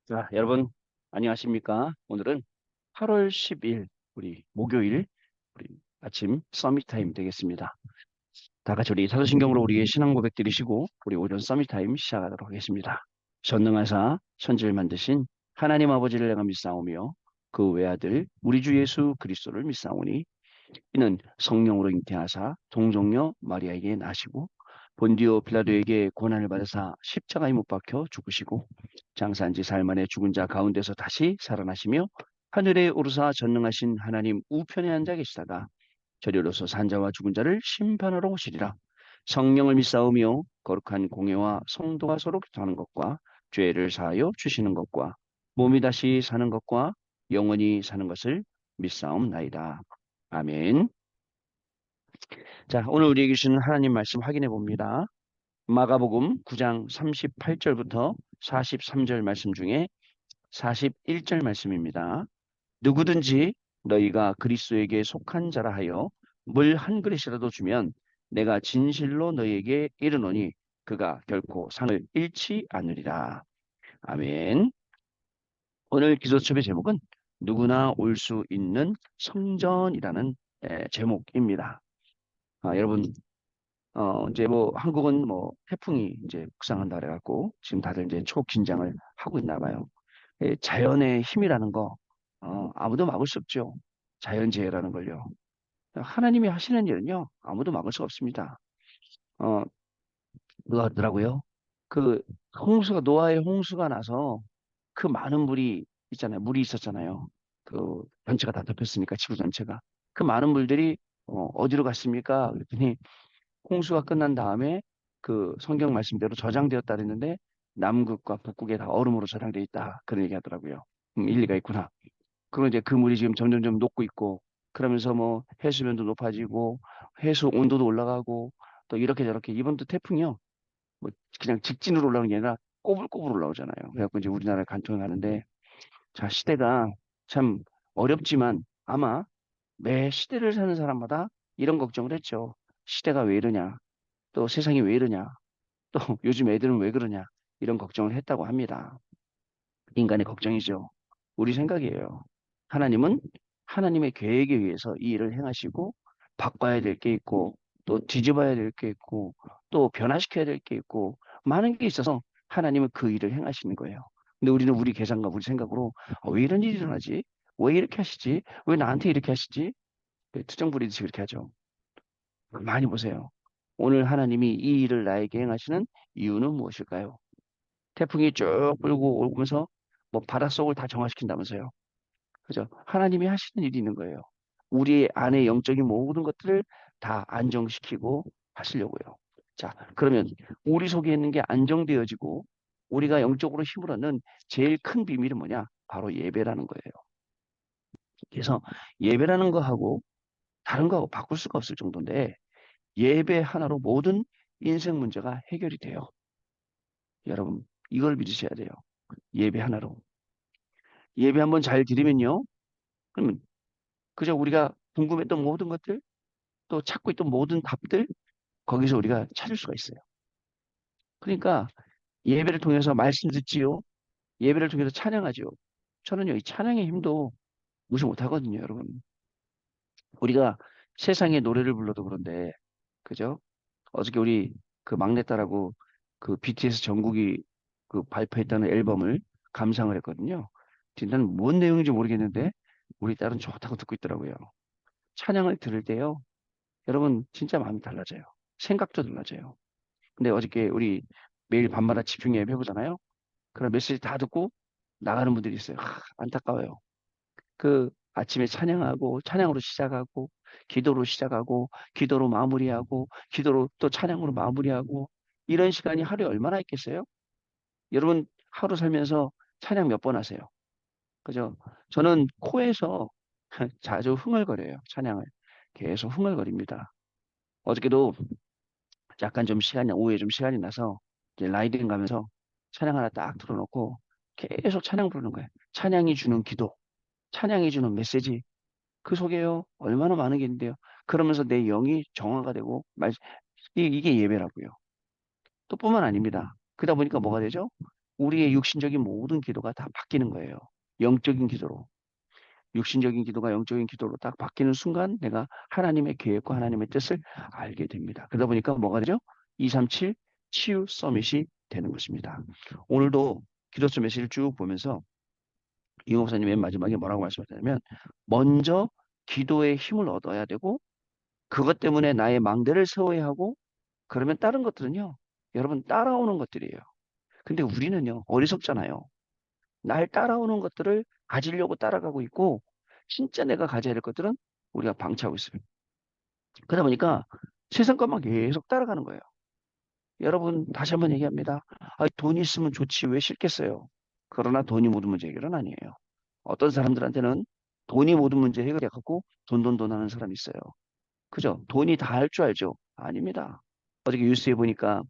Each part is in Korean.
자, 여러분, 안녕하십니까? 오늘은 8월 10일, 우리 목요일, 우리 아침 서밋 타임 되겠습니다. 다 같이 우리 사도신경으로 우리의 신앙 고백 드리시고, 우리 오전 서밋 타임 시작하도록 하겠습니다. 전능하사 천지를 만드신 하나님 아버지를 내가 믿사오며, 그 외아들, 우리 주 예수 그리스도를 믿사오니, 이는 성령으로 잉태하사 동정녀 마리아에게 나시고 본디오 빌라도에게 고난을 받으사 십자가에 못 박혀 죽으시고 장사한 지 사흘 만에 죽은 자 가운데서 다시 살아나시며 하늘에 오르사 전능하신 하나님 우편에 앉아 계시다가 저리로서 산자와 죽은 자를 심판하러 오시리라. 성령을 믿사오며 거룩한 공예와 성도가 서로 교통하는 것과 죄를 사하여 주시는 것과 몸이 다시 사는 것과 영원히 사는 것을 믿사옵나이다. 아멘. 자, 오늘 우리에게 주시는 하나님 말씀 확인해 봅니다. 마가복음 9장 38절부터 43절 말씀 중에 41절 말씀입니다. 누구든지 너희가 그리스도에게 속한 자라 하여 물 한 그릇이라도 주면 내가 진실로 너희에게 이르노니 그가 결코 상을 잃지 않으리라. 아멘. 오늘 기도첩의 제목은 누구나 올 수 있는 성전이라는 제목입니다. 여러분, 이제 뭐 한국은 뭐 태풍이 이제 북상한다 그래갖고 지금 다들 이제 초긴장을 하고 있나 봐요. 자연의 힘이라는 거 아무도 막을 수 없죠. 자연재해라는 걸요. 하나님이 하시는 일은요 아무도 막을 수 없습니다. 어, 누가 하더라고요. 그 홍수가 노아의 홍수가 나서 그 많은 물이 있잖아요. 물이 있었잖아요. 그 전체가 다 덮였으니까 지구 전체가 그 많은 물들이 어디로 갔습니까? 그랬더니 홍수가 끝난 다음에 그 성경 말씀대로 저장되었다 그랬는데 남극과 북극에 다 얼음으로 저장돼 있다. 그런 얘기 하더라고요. 일리가 있구나. 그리고 이제 그 물이 지금 점점점 녹고 있고 그러면서 뭐 해수면도 높아지고 해수 온도도 올라가고 또 이렇게 저렇게 이번도 태풍이요. 뭐 그냥 직진으로 올라오는 게 아니라 꼬불꼬불 올라오잖아요. 그래갖고 이제 우리나라를 관통하는데 자, 시대가 참 어렵지만 아마 매 시대를 사는 사람마다 이런 걱정을 했죠. 시대가 왜 이러냐? 또 세상이 왜 이러냐? 또 요즘 애들은 왜 그러냐? 이런 걱정을 했다고 합니다. 인간의 걱정이죠. 우리 생각이에요. 하나님은 하나님의 계획에 의해서 이 일을 행하시고 바꿔야 될 게 있고 또 뒤집어야 될 게 있고 또 변화시켜야 될 게 있고 많은 게 있어서 하나님은 그 일을 행하시는 거예요. 근데 우리는 우리 계산과 우리 생각으로 왜 이런 일이 일어나지? 왜 이렇게 하시지? 왜 나한테 이렇게 하시지? 투정 부리듯이 그렇게 하죠. 많이 보세요. 오늘 하나님이 이 일을 나에게 행하시는 이유는 무엇일까요? 태풍이 쭉 불고 오면서 뭐 바닷속을 다 정화시킨다면서요. 그죠? 하나님이 하시는 일이 있는 거예요. 우리 안에 영적인 모든 것들을 다 안정시키고 하시려고요. 자, 그러면 우리 속에 있는 게 안정되어지고 우리가 영적으로 힘을 얻는 제일 큰 비밀은 뭐냐? 바로 예배라는 거예요. 그래서 예배라는 거하고 다른 거하고 바꿀 수가 없을 정도인데 예배 하나로 모든 인생 문제가 해결이 돼요. 여러분, 이걸 믿으셔야 돼요. 예배 하나로. 예배 한번 잘 드리면요. 그러면 그저 우리가 궁금했던 모든 것들, 또 찾고 있던 모든 답들, 거기서 우리가 찾을 수가 있어요. 그러니까 예배를 통해서 말씀 듣지요. 예배를 통해서 찬양하지요. 저는요, 이 찬양의 힘도 무시 못하거든요, 여러분. 우리가 세상의 노래를 불러도 그런데, 그죠? 어저께 우리 그 막내딸하고 그 BTS 정국이 그 발표했다는 앨범을 감상을 했거든요. 나는 뭔 내용인지 모르겠는데 우리 딸은 좋다고 듣고 있더라고요. 찬양을 들을 때요. 여러분 진짜 마음이 달라져요. 생각도 달라져요. 근데 어저께 우리 매일 밤마다 집중 예배 해보잖아요. 그런 메시지 다 듣고 나가는 분들이 있어요. 안타까워요. 그 아침에 찬양하고 찬양으로 시작하고 기도로 시작하고 기도로 마무리하고 기도로 또 찬양으로 마무리하고 이런 시간이 하루에 얼마나 있겠어요? 여러분 하루 살면서 찬양 몇 번 하세요? 그죠? 저는 코에서 자주 흥얼거려요. 찬양을. 계속 흥얼거립니다. 어저께도 약간 좀 시간이, 오후에 좀 시간이 나서 이제 라이딩 가면서 찬양 하나 딱 틀어놓고 계속 찬양 부르는 거예요. 찬양이 주는 기도, 찬양이 주는 메시지, 그 속에요. 얼마나 많은 게 있는데요. 그러면서 내 영이 정화가 되고, 이게 예배라고요. 또 뿐만 아닙니다. 그러다 보니까 뭐가 되죠? 우리의 육신적인 모든 기도가 다 바뀌는 거예요. 영적인 기도로. 육신적인 기도가 영적인 기도로 딱 바뀌는 순간 내가 하나님의 계획과 하나님의 뜻을 알게 됩니다. 그러다 보니까 뭐가 되죠? 237 치유 서밋이 되는 것입니다. 오늘도 기도서 메시지를 쭉 보면서 이 목사님 맨 마지막에 뭐라고 말씀하셨냐면 먼저 기도의 힘을 얻어야 되고 그것 때문에 나의 망대를 세워야 하고 그러면 다른 것들은요. 여러분 따라오는 것들이에요. 근데 우리는요. 어리석잖아요. 날 따라오는 것들을 가지려고 따라가고 있고 진짜 내가 가져야 될 것들은 우리가 방치하고 있어요. 그러다 보니까 세상 것만 계속 따라가는 거예요. 여러분 다시 한번 얘기합니다. 아, 돈이 있으면 좋지 왜 싫겠어요. 그러나 돈이 모든 문제 해결은 아니에요. 어떤 사람들한테는 돈이 모든 문제 해결해갖고 돈 하는 사람이 있어요. 그죠? 돈이 다 할 줄 알죠? 아닙니다. 어저께 뉴스에 보니까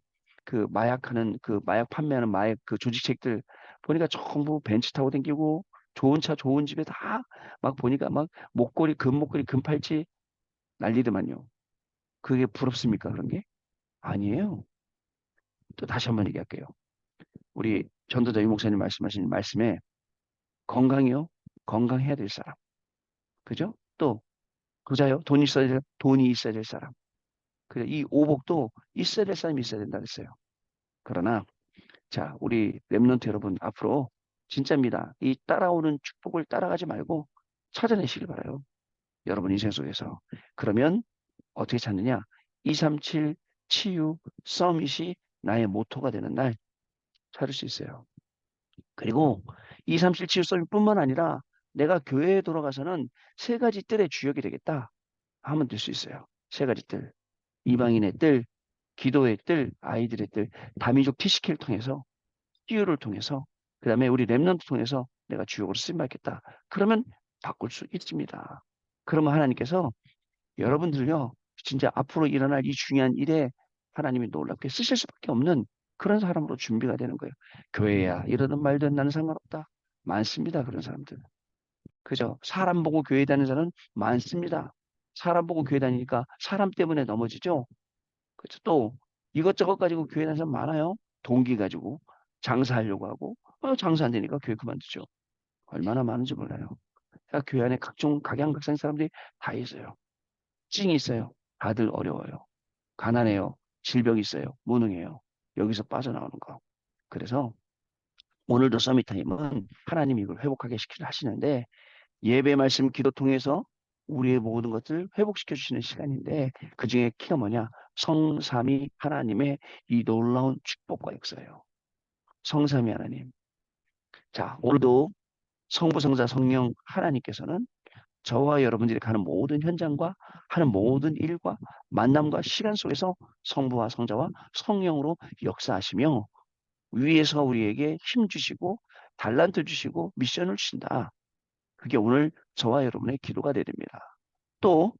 그 마약하는 그 마약 판매하는 마약 그 조직책들 보니까 전부 벤츠 타고 다니고 좋은 차 좋은 집에 다 막 보니까 막 목걸이 금목걸이 금팔찌 난리더만요. 그게 부럽습니까 그런 게? 아니에요. 또 다시 한번 얘기할게요. 우리 전도자 유 목사님 말씀하신 말씀에 건강이요. 건강해야 될 사람. 그죠? 또 부자요. 돈이 있어야 될 사람. 그래 이 오복도 있어야 될 사람이 있어야 된다 그랬어요. 그러나 자, 우리 랩런트 여러분 앞으로 진짜입니다. 이 따라오는 축복을 따라가지 말고 찾아내시길 바라요. 여러분 인생 속에서. 그러면 어떻게 찾느냐? 237 치유 서밋이 나의 모토가 되는 날 찾을 수 있어요. 그리고 237 치유 서밋뿐만 아니라 내가 교회에 돌아가서는 세 가지 뜰의 주역이 되겠다 하면 될 수 있어요. 세 가지 뜰. 이방인의 뜰, 기도의 뜰, 아이들의 뜰, 다민족 TCK를 통해서 띄유를 통해서 그다음에 우리 랩런트 통해서 내가 주역으로 쓰임 받겠다. 그러면 바꿀 수 있습니다. 그러면 하나님께서 여러분들요 진짜 앞으로 일어날 이 중요한 일에 하나님이 놀랍게 쓰실 수밖에 없는 그런 사람으로 준비가 되는 거예요. 교회야 이러든 말든 나는 상관없다. 많습니다 그런 사람들. 그죠? 사람 보고 교회 다니는 사람은 많습니다. 사람 보고 교회 다니니까 사람 때문에 넘어지죠. 그렇죠. 또 이것저것 가지고 교회 다니는 사람 많아요. 동기 가지고 장사하려고 하고 장사 안 되니까 교회 그만두죠. 얼마나 많은지 몰라요. 그러니까 교회 안에 각종 각양각색 사람들이 다 있어요. 찡이 있어요. 다들 어려워요. 가난해요. 질병이 있어요. 무능해요. 여기서 빠져나오는 거. 그래서 오늘도 서밋타임은 하나님이 이걸 회복하게 시키려 하시는데 예배 말씀 기도 통해서 우리의 모든 것을 회복시켜 주시는 시간인데 그중에 키가 뭐냐? 성삼위 하나님의 이 놀라운 축복과 역사예요. 성삼위 하나님. 자, 오늘도 성부, 성자, 성령 하나님께서는 저와 여러분들이 가는 모든 현장과 하는 모든 일과 만남과 시간 속에서 성부와 성자와 성령으로 역사하시며 위에서 우리에게 힘 주시고 달란트 주시고 미션을 주신다. 그게 오늘 저와 여러분의 기도가 되야 됩니다. 또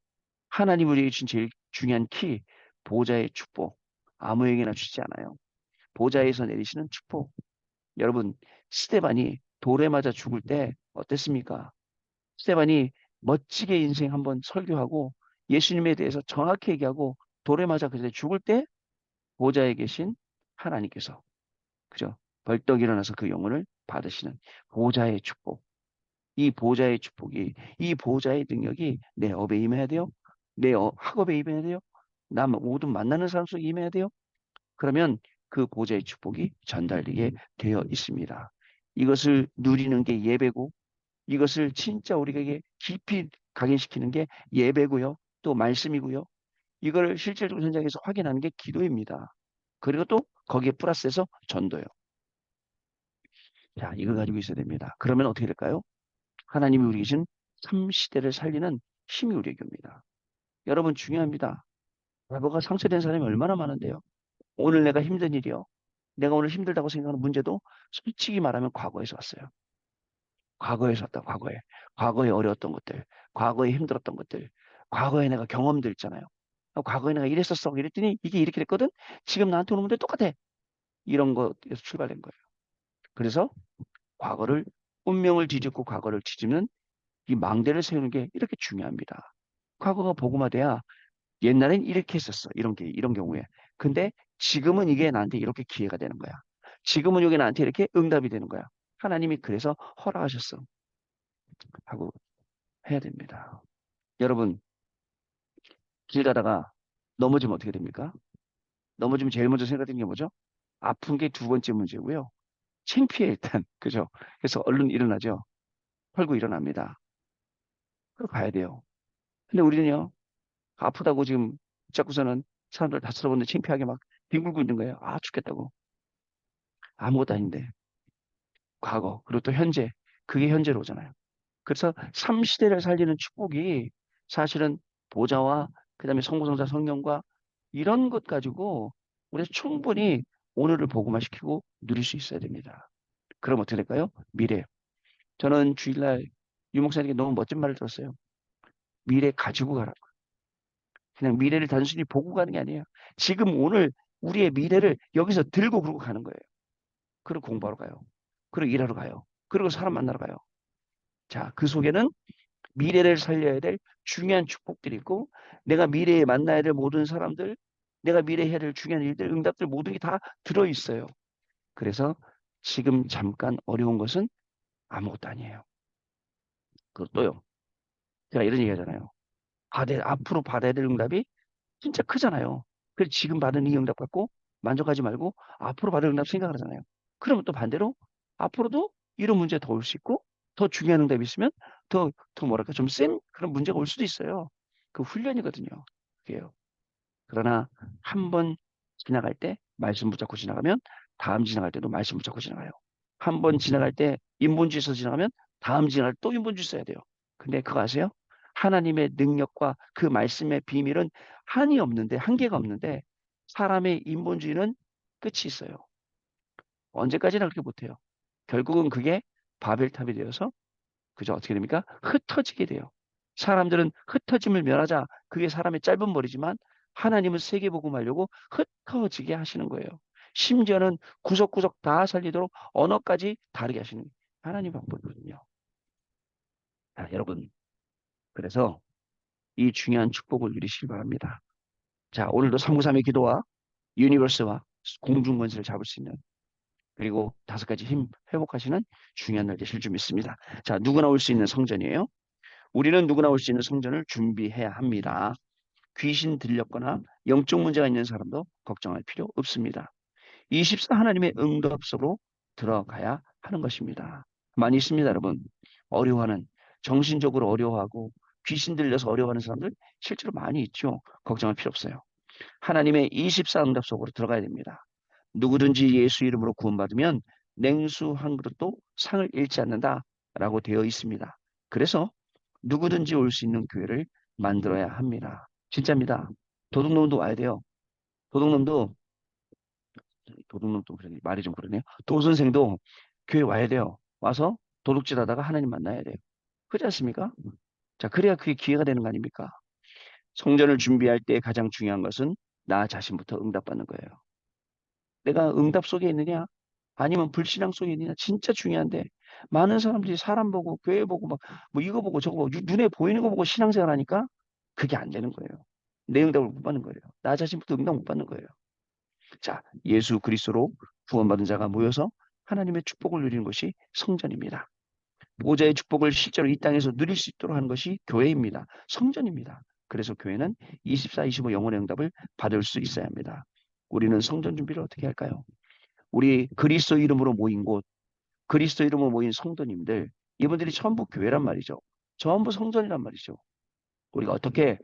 하나님 우리에게 주신 제일 중요한 키, 보좌의 축복. 아무에게나 주지 않아요. 보좌에서 내리시는 축복. 여러분, 스테반이 돌에 맞아 죽을 때 어땠습니까? 스테반이 멋지게 인생 한번 설교하고 예수님에 대해서 정확히 얘기하고 돌에 맞아 그때 죽을 때 보좌에 계신 하나님께서 그죠? 벌떡 일어나서 그 영혼을 받으시는 보좌의 축복. 이 보좌의 축복이 이 보좌의 능력이 내 업에 임해야 돼요. 내 학업에 임해야 돼요. 나 모든 만나는 사람 속에 임해야 돼요. 그러면 그 보좌의 축복이 전달되게 되어 있습니다. 이것을 누리는 게 예배고 이것을 진짜 우리에게 깊이 각인시키는 게 예배고요. 또 말씀이고요. 이걸 실질적으로 현장에서 확인하는 게 기도입니다. 그리고 또 거기에 플러스해서 전도요. 자, 이걸 가지고 있어야 됩니다. 그러면 어떻게 될까요? 하나님이 우리 계신 3시대를 살리는 힘이 우리에게 옵니다. 여러분 중요합니다. 과거가 상처된 사람이 얼마나 많은데요. 오늘 내가 힘든 일이요. 내가 오늘 힘들다고 생각하는 문제도 솔직히 말하면 과거에서 왔어요. 과거에서 왔다, 과거에. 과거에 어려웠던 것들, 과거에 힘들었던 것들, 과거에 내가 경험들 있잖아요. 과거에 내가 이랬었어. 이랬더니 이게 이렇게 됐거든? 지금 나한테 오는 문제 똑같아. 이런 것에서 출발된 거예요. 그래서 과거를, 운명을 뒤집고 과거를 뒤집는 이 망대를 세우는 게 이렇게 중요합니다. 과거가 복음화돼야 옛날엔 이렇게 했었어. 이런 경우에. 근데 지금은 이게 나한테 이렇게 기회가 되는 거야. 지금은 여기 나한테 이렇게 응답이 되는 거야. 하나님이 그래서 허락하셨어. 하고 해야 됩니다. 여러분, 길 가다가 넘어지면 어떻게 됩니까? 넘어지면 제일 먼저 생각되는 게 뭐죠? 아픈 게 두 번째 문제고요. 창피해 일단. 그죠? 그래서 얼른 일어나죠. 털고 일어납니다. 그리고 가야 돼요. 근데 우리는요. 아프다고 지금 붙잡고서는 사람들 다 쳐다보는데 창피하게 막 뒹굴고 있는 거예요. 아, 죽겠다고. 아무것도 아닌데. 과거, 그리고 또 현재. 그게 현재로 오잖아요. 그래서 삼시대를 살리는 축복이 사실은 보좌와 그다음에 성부성자 성령과 이런 것 가지고 우리가 충분히 오늘을 복음화시키고 누릴 수 있어야 됩니다. 그럼 어떻게 될까요? 미래. 저는 주일날 유 목사님께 너무 멋진 말을 들었어요. 미래 가지고 가라. 그냥 미래를 단순히 보고 가는 게 아니에요. 지금 오늘 우리의 미래를 여기서 들고 그러고 가는 거예요. 그리고 공부하러 가요. 그리고 일하러 가요. 그리고 사람 만나러 가요. 자, 그 속에는 미래를 살려야 될 중요한 축복들이 있고 내가 미래에 만나야 될 모든 사람들, 내가 미래에 해야 될 중요한 일들, 응답들 모든 게 다 들어있어요. 그래서 지금 잠깐 어려운 것은 아무것도 아니에요. 그것도요. 제가 이런 얘기 하잖아요. 앞으로 받아야 될 응답이 진짜 크잖아요. 그래서 지금 받은 이 응답 갖고 만족하지 말고 앞으로 받을 응답 생각하잖아요. 그러면 또 반대로 앞으로도 이런 문제 더 올 수 있고 더 중요한 응답이 있으면 더 뭐랄까 좀 센 그런 문제가 올 수도 있어요. 그 훈련이거든요. 그게요. 그러나 한 번 지나갈 때 말씀 붙잡고 지나가면 다음 지나갈 때도 말씀 붙잡고 지나가요. 한 번 지나갈 때 인본주의 서 지나가면 다음 지나갈 때 또 인본주의 써야 돼요. 근데 그거 아세요? 하나님의 능력과 그 말씀의 비밀은 한이 없는데 한계가 없는데 사람의 인본주의는 끝이 있어요. 언제까지나 그렇게 못해요. 결국은 그게 바벨탑이 되어서 그죠? 어떻게 됩니까? 흩어지게 돼요. 사람들은 흩어짐을 면하자. 그게 사람의 짧은 머리지만 하나님은 세계복음하려고 흩어지게 하시는 거예요. 심지어는 구석구석 다 살리도록 언어까지 다르게 하시는 하나님 방법이거든요. 자, 여러분. 그래서 이 중요한 축복을 누리시기 바랍니다. 자, 오늘도 393의 기도와 유니버스와 공중권세를 잡을 수 있는 그리고 다섯 가지 힘 회복하시는 중요한 날 되실 줄 믿습니다. 자, 누구나 올 수 있는 성전이에요. 우리는 누구나 올 수 있는 성전을 준비해야 합니다. 귀신 들렸거나 영적 문제가 있는 사람도 걱정할 필요 없습니다. 24 하나님의 응답 속으로 들어가야 하는 것입니다. 많이 있습니다, 여러분. 어려워하는, 정신적으로 어려워하고 귀신 들려서 어려워하는 사람들 실제로 많이 있죠. 걱정할 필요 없어요. 하나님의 24 응답 속으로 들어가야 됩니다. 누구든지 예수 이름으로 구원받으면 냉수 한 그릇도 상을 잃지 않는다라고 되어 있습니다. 그래서 누구든지 올 수 있는 교회를 만들어야 합니다. 진짜입니다. 도둑놈도 와야 돼요. 도둑놈도 도둑놈도 그러니 말이 좀 그러네요. 도선생도 교회 와야 돼요. 와서 도둑질 하다가 하나님 만나야 돼요. 그렇지 않습니까? 자, 그래야 그게 기회가 되는 거 아닙니까? 성전을 준비할 때 가장 중요한 것은 나 자신부터 응답받는 거예요. 내가 응답 속에 있느냐? 아니면 불신앙 속에 있느냐? 진짜 중요한데 많은 사람들이 사람 보고 교회 보고 막 뭐 이거 보고 저거 보고 눈에 보이는 거 보고 신앙생활 하니까 그게 안 되는 거예요. 내 응답을 못 받는 거예요. 나 자신부터 응답 못 받는 거예요. 자, 예수 그리스도로 구원받은 자가 모여서 하나님의 축복을 누리는 것이 성전입니다. 보좌의 축복을 실제로 이 땅에서 누릴 수 있도록 하는 것이 교회입니다. 성전입니다. 그래서 교회는 24, 25 영혼의 응답을 받을 수 있어야 합니다. 우리는 성전 준비를 어떻게 할까요? 우리 그리스도 이름으로 모인 곳, 그리스도 이름으로 모인 성도님들, 이분들이 전부 교회란 말이죠. 전부 성전이란 말이죠. 우리가 어떻게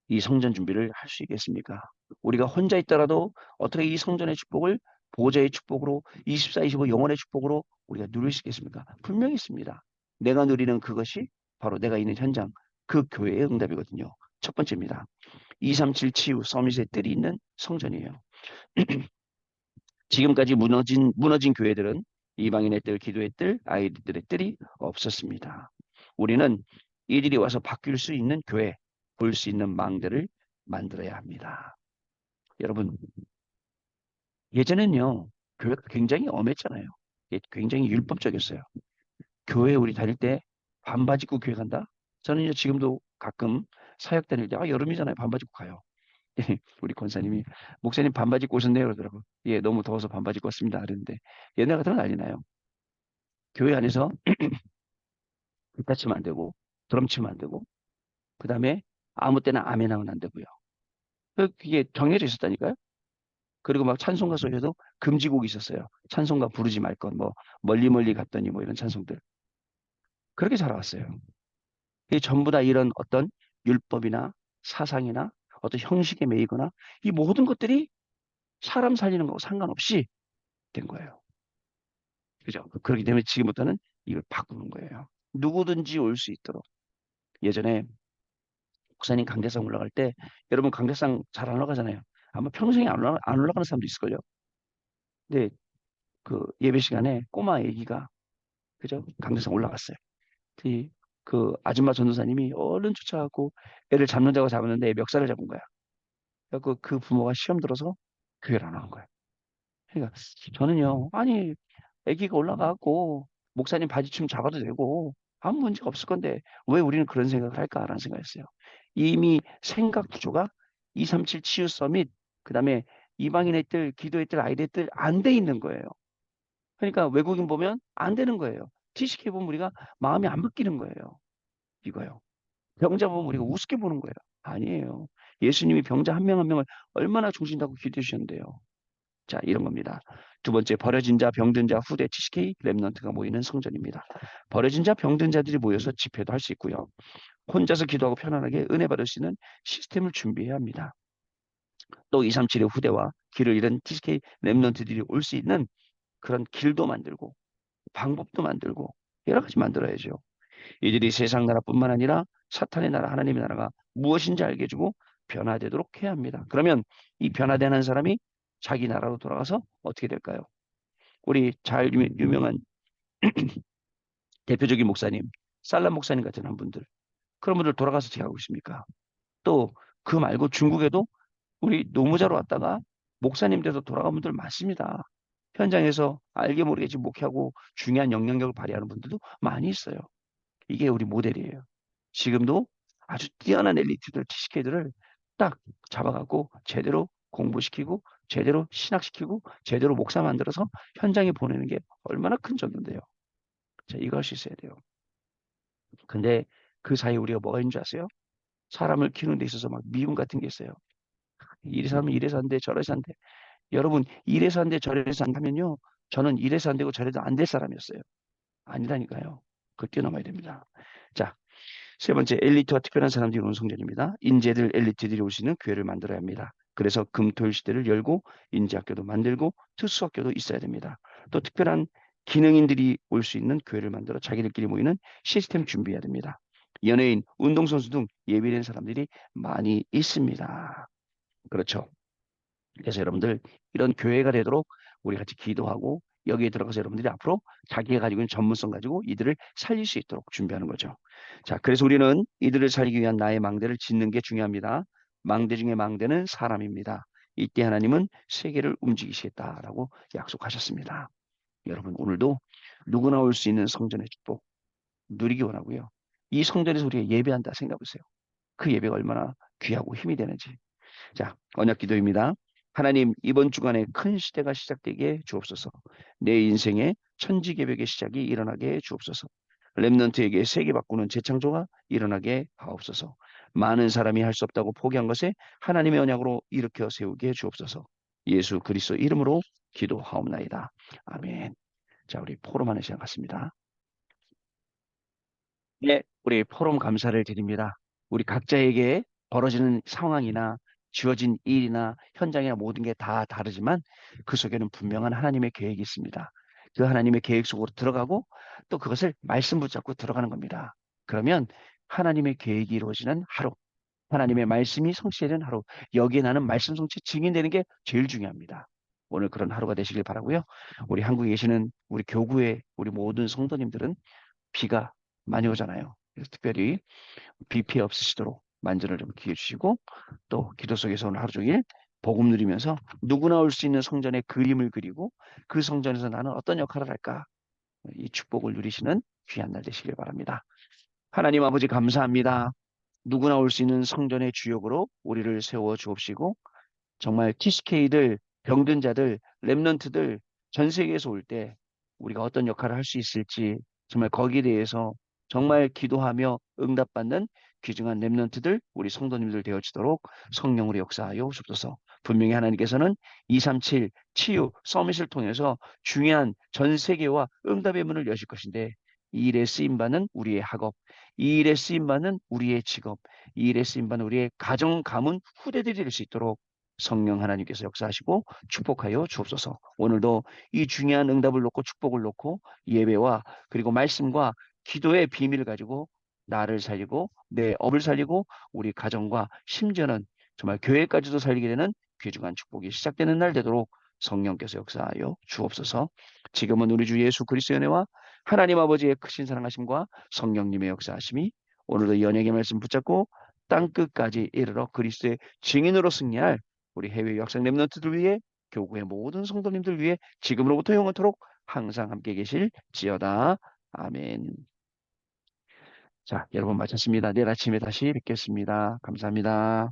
이 성전 준비를 할 수 있겠습니까? 우리가 혼자 있더라도 어떻게 이 성전의 축복을 보좌의 축복으로 24, 25 영혼의 축복으로 우리가 누릴 수 있겠습니까? 분명히 있습니다. 내가 누리는 그것이 바로 내가 있는 현장, 그 교회의 응답이거든요. 첫 번째입니다. 237 치유 서밋의 뜰이 있는 성전이에요. 지금까지 무너진 교회들은 이방인의 뜰, 기도의 뜰, 아이들의 뜰이 없었습니다. 우리는 이들이 와서 바뀔 수 있는 교회, 볼 수 있는 망대를 만들어야 합니다. 여러분, 예전엔요, 교회가 굉장히 엄했잖아요. 굉장히 율법적이었어요. 교회 우리 다닐 때 반바지 입고 교회 간다? 저는 지금도 가끔 사역 다닐 때, 여름이잖아요. 반바지 입고 가요. 우리 권사님이 목사님 반바지 입고 오셨네요 그러더라고. 예, 너무 더워서 반바지 입고 왔습니다. 그랬는데 옛날 같으면 난리 나요. 교회 안에서 기타 치면 안 되고 드럼 치면 안 되고 그다음에 아무 때나 아멘 하면 안 되고요. 그게 정해져 있었다니까요. 그리고 막 찬송가 속에도 금지곡이 있었어요. 찬송가 부르지 말 것, 뭐 멀리 멀리 갔더니 뭐 이런 찬송들 그렇게 살아왔어요. 이게 전부 다 이런 어떤 율법이나 사상이나 어떤 형식에 매이거나 이 모든 것들이 사람 살리는 거하고 상관없이 된 거예요. 그죠? 그렇기 때문에 지금부터는 이걸 바꾸는 거예요. 누구든지 올 수 있도록. 예전에 목사님 강대상 올라갈 때 여러분 강대상 잘 안 올라가잖아요. 아마 평생에 안 올라가는 사람도 있을걸요. 근데 그 예배 시간에 꼬마 애기가 그죠? 강대상 올라갔어요. 그, 그 아줌마 전도사님이 얼른 쫓아가고 애를 잡는 자가 잡았는데 애 멱살을 잡은 거야. 그래서 그 부모가 시험 들어서 교회를 안 오는 거예요. 그러니까 저는요, 아니 아기가 올라가고 목사님 바지춤 잡아도 되고 아무 문제가 없을 건데 왜 우리는 그런 생각을 할까라는 생각했어요. 이미 생각 구조가 237 치유 서밋 그다음에 이방인의 뜰, 기도의 뜰, 아이들의 뜰 안 돼 있는 거예요. 그러니까 외국인 보면 안 되는 거예요. TCK 보면 우리가 마음이 안 바뀌는 거예요. 이거요. 병자 보면 우리가 우습게 보는 거예요. 아니에요. 예수님이 병자 한 명 한 명을 얼마나 중신다고 기도해 주셨는데요. 자, 이런 겁니다. 두 번째, 버려진 자, 병든 자, 후대 TCK 랩넌트가 모이는 성전입니다. 버려진 자, 병든 자들이 모여서 집회도 할 수 있고요. 혼자서 기도하고 편안하게 은혜 받을 수 있는 시스템을 준비해야 합니다. 또 237의 후대와 길을 잃은 TCK 랩넌트들이 올 수 있는 그런 길도 만들고 방법도 만들고 여러 가지 만들어야죠. 이들이 세상 나라뿐만 아니라 사탄의 나라, 하나님의 나라가 무엇인지 알게 해주고 변화되도록 해야 합니다. 그러면 이 변화되는 사람이 자기 나라로 돌아가서 어떻게 될까요? 우리 잘 유명한 대표적인 목사님, 살람 목사님 같은 한 분들, 그런 분들 돌아가서 어떻게 하고 있습니까? 또 그 말고 중국에도 우리 노무자로 왔다가 목사님 돼서 돌아간 분들 많습니다. 현장에서 알게 모르게 지금 목회하고 중요한 영향력을 발휘하는 분들도 많이 있어요. 이게 우리 모델이에요. 지금도 아주 뛰어난 엘리트들, TCK들을 딱 잡아갖고 제대로 공부시키고 제대로 신학시키고 제대로 목사 만들어서 현장에 보내는 게 얼마나 큰 정인데요. 자, 이거 할 수 있어야 돼요. 근데 그 사이에 우리가 뭐가 있는 줄 아세요? 사람을 키우는 데 있어서 막 미움 같은 게 있어요. 이래서 하면 이래서 안 돼, 저래서 안 돼. 여러분, 이래서 안 돼, 저래서 안 하면요. 저는 이래서 안 되고 저래도 안 될 사람이었어요. 아니라니까요. 그걸 뛰어넘어야 됩니다. 자, 세 번째, 엘리트와 특별한 사람들이 오는 성전입니다. 인재들, 엘리트들이 올 수 있는 교회를 만들어야 합니다. 그래서 금토일 시대를 열고 인재학교도 만들고 특수학교도 있어야 됩니다. 또 특별한 기능인들이 올 수 있는 교회를 만들어 자기들끼리 모이는 시스템 준비해야 됩니다. 연예인, 운동선수 등 예비된 사람들이 많이 있습니다. 그렇죠. 그래서 여러분들 이런 교회가 되도록 우리 같이 기도하고 여기에 들어가서 여러분들이 앞으로 자기가 가지고 있는 전문성 가지고 이들을 살릴 수 있도록 준비하는 거죠. 자, 그래서 우리는 이들을 살리기 위한 나의 망대를 짓는 게 중요합니다. 망대 중에 망대는 사람입니다. 이때 하나님은 세계를 움직이시겠다라고 약속하셨습니다. 여러분 오늘도 누구나 올 수 있는 성전의 축복 누리기 원하고요. 이 성전에서 우리가 예배한다 생각해 보세요. 그 예배가 얼마나 귀하고 힘이 되는지. 자, 언약 기도입니다. 하나님, 이번 주간에 큰 시대가 시작되게 주옵소서. 내 인생에 천지개벽의 시작이 일어나게 주옵소서. 렘넌트에게 세계 바꾸는 재창조가 일어나게 하옵소서. 많은 사람이 할 수 없다고 포기한 것에 하나님의 언약으로 일으켜 세우게 주옵소서. 예수 그리스도 이름으로 기도하옵나이다. 아멘. 자, 우리 포럼하는 시간 같습니다. 네, 우리 포럼 감사를 드립니다. 우리 각자에게 벌어지는 상황이나 주어진 일이나 현장이나 모든 게 다 다르지만 그 속에는 분명한 하나님의 계획이 있습니다. 그 하나님의 계획 속으로 들어가고 또 그것을 말씀 붙잡고 들어가는 겁니다. 그러면 하나님의 계획이 이루어지는 하루, 하나님의 말씀이 성취되는 하루, 여기에 나는 말씀 성취 증인되는 게 제일 중요합니다. 오늘 그런 하루가 되시길 바라고요. 우리 한국에 계시는 우리 교구의 우리 모든 성도님들은 비가 많이 오잖아요. 그래서 특별히 비 피해 없으시도록 만전을 좀 기해 주시고 또 기도 속에서 오늘 하루 종일 복음 누리면서 누구나 올 수 있는 성전의 그림을 그리고 그 성전에서 나는 어떤 역할을 할까 이 축복을 누리시는 귀한 날 되시길 바랍니다. 하나님 아버지 감사합니다. 누구나 올 수 있는 성전의 주역으로 우리를 세워 주옵시고 정말 TCK들, 병든 자들, 렘넌트들 전 세계에서 올 때 우리가 어떤 역할을 할 수 있을지 정말 거기에 대해서 정말 기도하며 응답받는 귀중한 렘넌트들, 우리 성도님들 되어지도록 성령으로 역사하여 주옵소서. 분명히 하나님께서는 237 치유 서밋을 통해서 중요한 전 세계와 응답의 문을 여실 것인데 이 일에 쓰임받는 우리의 학업, 이 일에 쓰임받는 우리의 직업, 이 일에 쓰임받는 우리의 가정, 가문, 후대들이 될 수 있도록 성령 하나님께서 역사하시고 축복하여 주옵소서. 오늘도 이 중요한 응답을 놓고 축복을 놓고 예배와 그리고 말씀과 기도의 비밀을 가지고 나를 살리고 내 업을 살리고 우리 가정과 심지어는 정말 교회까지도 살리게 되는 귀중한 축복이 시작되는 날 되도록 성령께서 역사하여 주옵소서. 지금은 우리 주 예수 그리스도의 은혜와 하나님 아버지의 크신 사랑하심과 성령님의 역사하심이 오늘도 연예계 말씀 붙잡고 땅 끝까지 이르러 그리스도의 증인으로 승리할 우리 해외 유학생 렘넌트들 위해 교구의 모든 성도님들 위해 지금으로부터 영원토록 항상 함께 계실지어다. 아멘. 자, 여러분 마쳤습니다. 내일 아침에 다시 뵙겠습니다. 감사합니다.